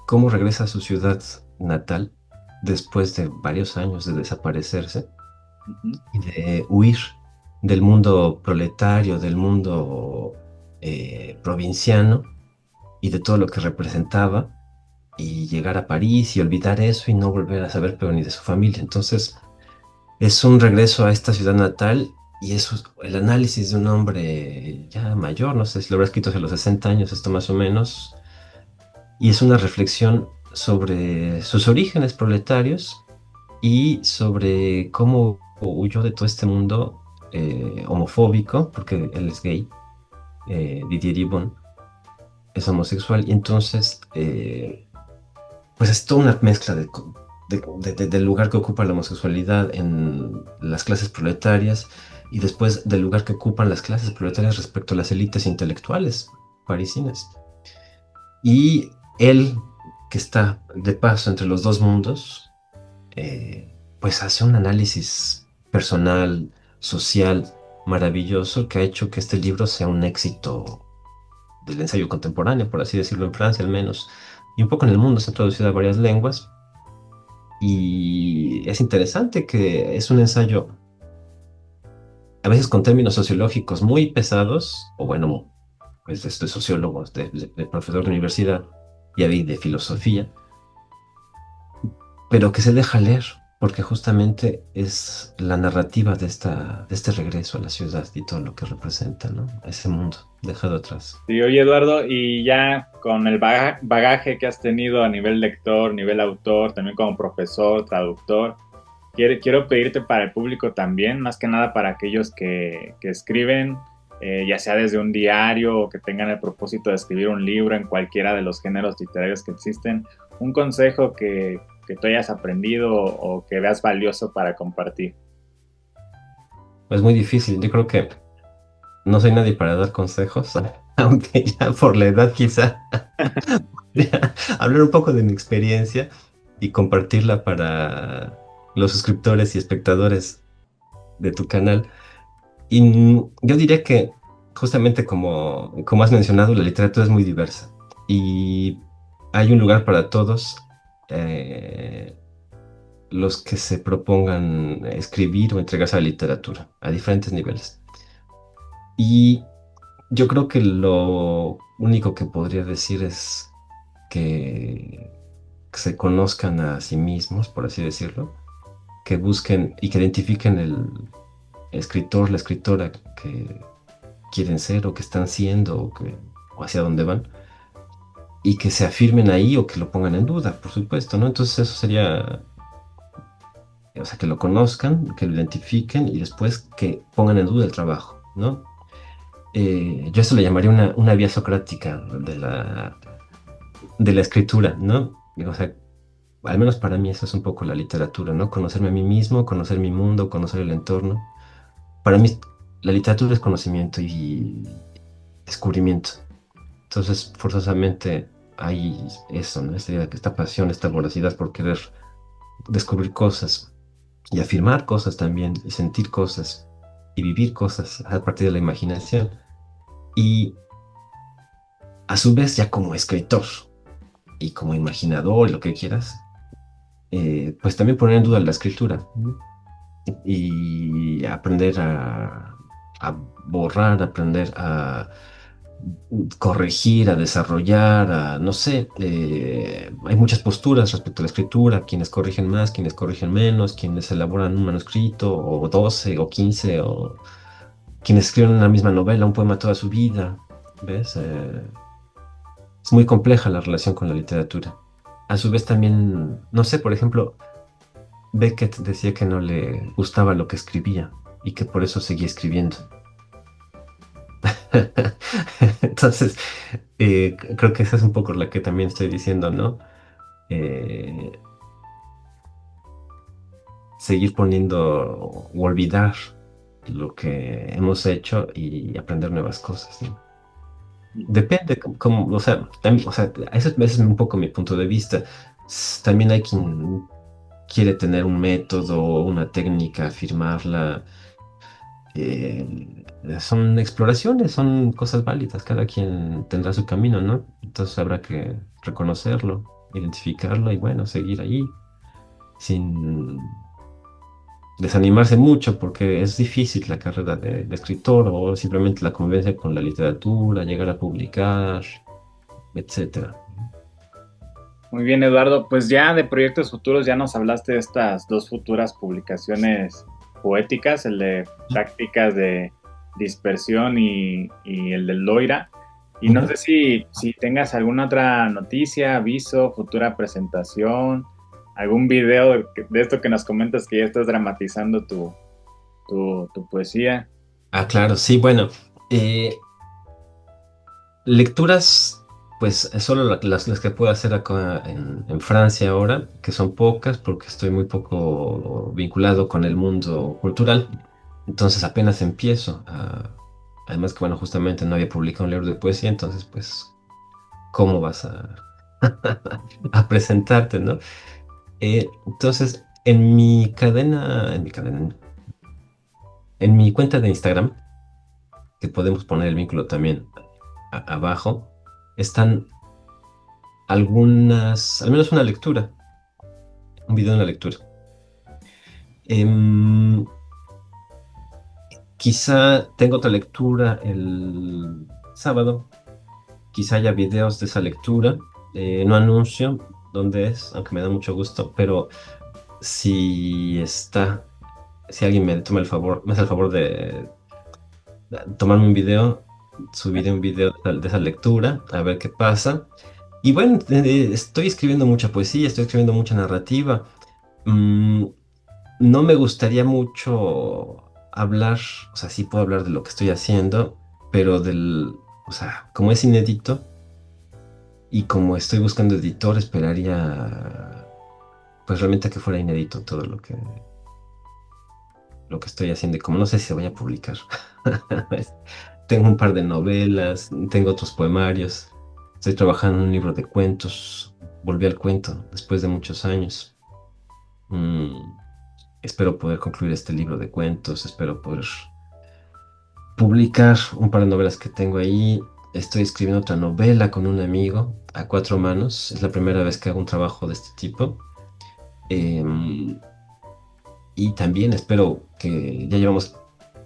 cómo regresa a su ciudad natal después de varios años de desaparecerse Ujú. y de huir del mundo proletario, del mundo provinciano y de todo lo que representaba y llegar a París y olvidar eso y no volver a saber pero ni de su familia. Entonces es un regreso a esta ciudad natal y eso es el análisis de un hombre ya mayor, no sé si lo habrá escrito hace los 60 años, esto más o menos, y es una reflexión sobre sus orígenes proletarios y sobre cómo huyó de todo este mundo homofóbico, porque él es gay, Didier Ribon es homosexual, y entonces pues es toda una mezcla del lugar que ocupa la homosexualidad en las clases proletarias y después del lugar que ocupan las clases proletarias respecto a las élites intelectuales parisinas. Y él, que está de paso entre los dos mundos, pues hace un análisis personal, social, maravilloso, que ha hecho que este libro sea un éxito del ensayo contemporáneo, por así decirlo, en Francia al menos, y un poco en el mundo. Se ha traducido a varias lenguas y es interesante que es un ensayo a veces con términos sociológicos muy pesados, o bueno, pues de sociólogos, de profesor de universidad y de filosofía, pero que se deja leer, porque justamente es la narrativa de este regreso a la ciudad y todo lo que representa, ¿no? A ese mundo dejado atrás. Sí, oye Eduardo, y ya con el bagaje que has tenido a nivel lector, nivel autor, también como profesor, traductor, quiero pedirte para el público también, más que nada para aquellos que escriben, ya sea desde un diario o que tengan el propósito de escribir un libro en cualquiera de los géneros literarios que existen, un consejo que tú hayas aprendido o que veas valioso para compartir. Es muy difícil, yo creo que no soy nadie para dar consejos, aunque ya por la edad quizá hablar un poco de mi experiencia y compartirla para los suscriptores y espectadores de tu canal. Y yo diría que justamente como has mencionado, la literatura es muy diversa y hay un lugar para todos los que se propongan escribir o entregarse a la literatura a diferentes niveles. Y yo creo que lo único que podría decir es que se conozcan a sí mismos, por así decirlo, que busquen y que identifiquen el escritor, la escritora que quieren ser o que están siendo o hacia dónde van y que se afirmen ahí o que lo pongan en duda, por supuesto, ¿no? Entonces eso sería, o sea, que lo conozcan, que lo identifiquen y después que pongan en duda el trabajo, ¿no? Yo eso le llamaría una vía socrática de la escritura, ¿no? O sea, al menos para mí eso es un poco la literatura, ¿no? Conocerme a mí mismo, conocer mi mundo, conocer el entorno. Para mí la literatura es conocimiento y descubrimiento. Entonces, forzosamente hay eso, ¿no? Esta pasión, esta voracidad por querer descubrir cosas y afirmar cosas también, y sentir cosas y vivir cosas a partir de la imaginación. Y a su vez, ya como escritor y como imaginador, lo que quieras, pues también poner en duda la escritura, ¿no? Y aprender a borrar, aprender a corregir, a desarrollar, no sé, hay muchas posturas respecto a la escritura, quienes corrigen más, quienes corrigen menos, quienes elaboran un manuscrito, o 12 o 15 o quienes escriben una misma novela, un poema toda su vida, ¿ves? Es muy compleja la relación con la literatura. A su vez también, no sé, por ejemplo, Beckett decía que no le gustaba lo que escribía y que por eso seguía escribiendo. Entonces, creo que esa es un poco la que también estoy diciendo, ¿no? Eh, seguir poniendo o olvidar lo que hemos hecho y aprender nuevas cosas, ¿no? Depende, como, o sea, también, o sea, ese es un poco mi punto de vista. También hay quien quiere tener un método, una técnica, afirmarla. Son exploraciones, son cosas válidas, cada quien tendrá su camino, ¿no? Entonces habrá que reconocerlo, identificarlo y bueno, seguir ahí sin desanimarse mucho porque es difícil la carrera de escritor o simplemente la convivencia con la literatura, llegar a publicar, etcétera. Muy bien, Eduardo. Pues ya de proyectos futuros ya nos hablaste de estas dos futuras publicaciones poéticas, el de prácticas de dispersión y el del Loira. Y no Ujú. sé si tengas alguna otra noticia, aviso, futura presentación, algún video de esto que nos comentas que ya estás dramatizando tu poesía. Ah, claro, sí, bueno, lecturas, pues solo las que puedo hacer acá en Francia ahora, que son pocas porque estoy muy poco vinculado con el mundo cultural. Entonces apenas empiezo. Además que, bueno, justamente no había publicado un libro de poesía, entonces, pues, ¿cómo vas a presentarte, ¿no? Entonces, en mi cuenta de Instagram, que podemos poner el vínculo también abajo, están al menos una lectura, un video de una lectura. Em, Quizá tenga otra lectura el sábado, quizá haya videos de esa lectura. No anuncio dónde es, aunque me da mucho gusto, pero si está, si alguien me toma el favor, me hace el favor de tomarme un video, subiré un video de esa lectura, a ver qué pasa. Y bueno, estoy escribiendo mucha poesía, estoy escribiendo mucha narrativa. Mm, no me gustaría mucho hablar, o sea, sí puedo hablar de lo que estoy haciendo, pero o sea, como es inédito y como estoy buscando editor, esperaría, pues realmente que fuera inédito todo lo que estoy haciendo y como no sé si se vaya a publicar. Tengo un par de novelas, tengo otros poemarios, estoy trabajando en un libro de cuentos, volví al cuento después de muchos años. Mm, espero poder concluir este libro de cuentos, espero poder publicar un par de novelas que tengo ahí. Estoy escribiendo otra novela con un amigo a cuatro manos. Es la primera vez que hago un trabajo de este tipo. Em, y también espero que ya llevamos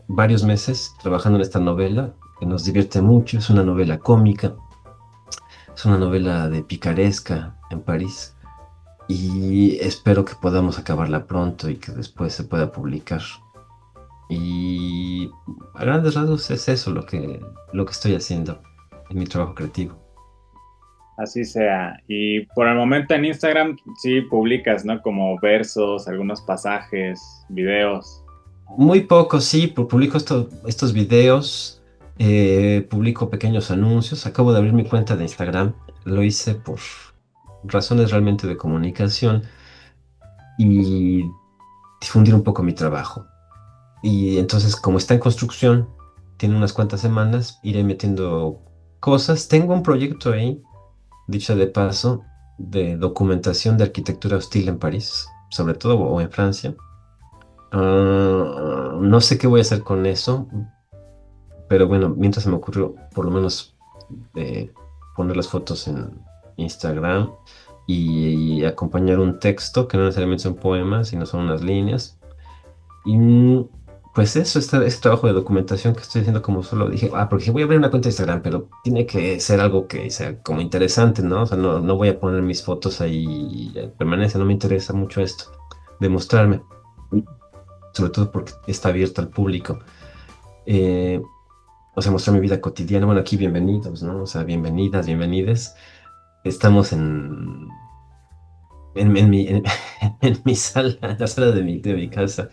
varios meses trabajando en esta novela, que nos divierte mucho. Es una novela cómica, es una novela de picaresca en París y espero que podamos acabarla pronto y que después se pueda publicar. Y a grandes rasgos es eso lo que estoy haciendo en mi trabajo creativo. Así sea. Y por el momento en Instagram sí publicas, ¿no? Como versos, algunos pasajes, videos. Muy poco, sí, publico estos videos, publico pequeños anuncios. Acabo de abrir mi cuenta de Instagram. Lo hice por razones realmente de comunicación y difundir un poco mi trabajo. Y entonces, como está en construcción, tiene unas cuantas semanas, iré metiendo cosas. Tengo un proyecto ahí, dicho de paso, de documentación de arquitectura hostil en París, sobre todo, o en Francia. No sé qué voy a hacer con eso, pero bueno, mientras se me ocurrió por lo menos poner las fotos en Instagram y acompañar un texto, que no necesariamente son poemas, sino son unas líneas. Y pues eso, este trabajo de documentación que estoy haciendo como solo dije, porque dije, voy a abrir una cuenta de Instagram, pero tiene que ser algo que sea como interesante, ¿no? O sea, no voy a poner mis fotos ahí permanece, no me interesa mucho esto, demostrarme, sobre todo porque está abierto al público. Eh, o sea, mostrar mi vida cotidiana. Bueno, aquí bienvenidos, ¿no? O sea, bienvenidas, bienvenides. Estamos en en mi sala, en la sala de mi casa.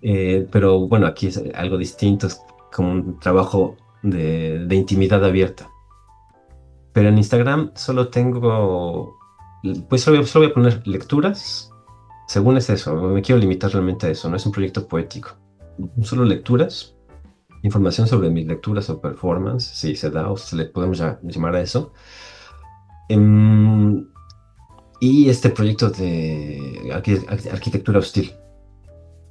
Pero bueno, aquí es algo distinto, es como un trabajo de intimidad abierta. Pero en Instagram solo tengo, pues solo voy a poner lecturas, según es eso, me quiero limitar realmente a eso, no es un proyecto poético. Solo lecturas, información sobre mis lecturas o performance, si se da o si le podemos llamar a eso. Em, y este proyecto de arquitectura hostil.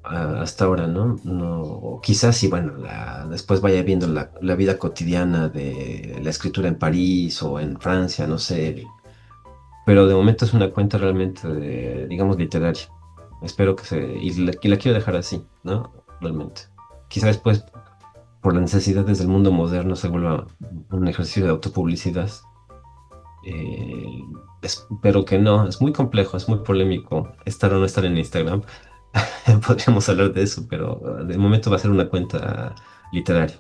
Hasta ahora, ¿no? No, quizás sí, bueno, después vaya viendo la vida cotidiana de la escritura en París o en Francia, no sé, pero de momento es una cuenta realmente, digamos, literaria. Espero y la quiero dejar así, ¿no? Realmente. Quizá después, por las necesidades del mundo moderno, se vuelva un ejercicio de autopublicidad. Eh, Espero que no, es muy complejo, es muy polémico estar o no estar en Instagram. Podríamos hablar de eso, pero de momento va a ser una cuenta literaria.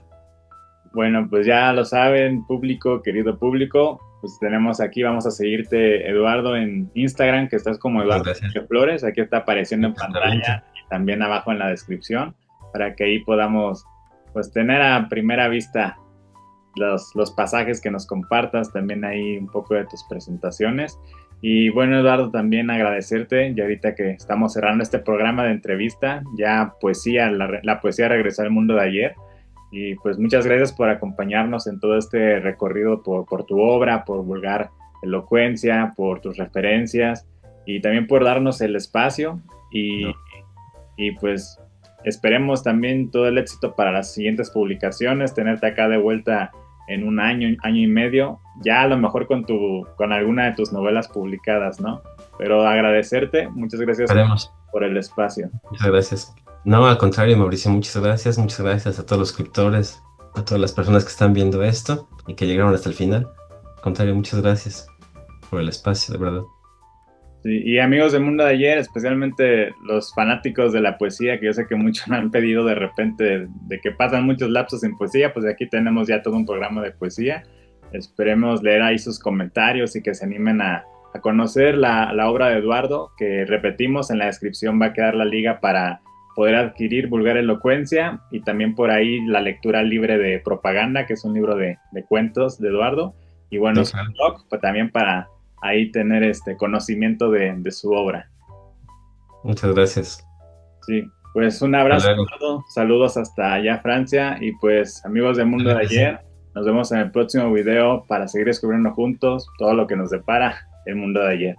Bueno, pues ya lo saben, público, querido público, pues tenemos aquí, vamos a seguirte, Eduardo, en Instagram, que estás como Muchas Eduardo gracias. Flores, aquí está apareciendo en Exactamente. pantalla y también abajo en la descripción, para que ahí podamos, pues, tener a primera vista los pasajes que nos compartas, también ahí un poco de tus presentaciones. Y bueno, Eduardo, también agradecerte, ya ahorita que estamos cerrando este programa de entrevista, ya poesía, la poesía regresó al mundo de ayer. Y pues muchas gracias por acompañarnos en todo este recorrido por tu obra, por vulgar elocuencia, por tus referencias y también por darnos el espacio y, No, y pues esperemos también todo el éxito para las siguientes publicaciones, tenerte acá de vuelta en un año, año y medio, ya a lo mejor con alguna de tus novelas publicadas, ¿no? Pero agradecerte, muchas gracias esperemos. por el espacio. Muchas gracias. No, al contrario, Mauricio, muchas gracias. Muchas gracias a todos los suscriptores, a todas las personas que están viendo esto y que llegaron hasta el final. Al contrario, muchas gracias por el espacio, de verdad. Sí, y amigos del mundo de ayer, especialmente los fanáticos de la poesía, que yo sé que muchos me han pedido de repente de que pasan muchos lapsos en poesía, pues aquí tenemos ya todo un programa de poesía. Esperemos leer ahí sus comentarios y que se animen a conocer la obra de Eduardo, que repetimos, en la descripción va a quedar la liga para poder adquirir Vulgar Elocuencia y también por ahí la lectura libre de Propaganda, que es un libro de cuentos de Eduardo. Y bueno, Sí, su claro. blog, pues también para ahí tener este conocimiento de su obra. Muchas gracias. Sí, pues un Hasta abrazo, luego. saludos hasta allá Francia y pues amigos del mundo de Excelente, sí. ayer, nos vemos en el próximo video para seguir descubriendo juntos todo lo que nos depara el mundo de ayer.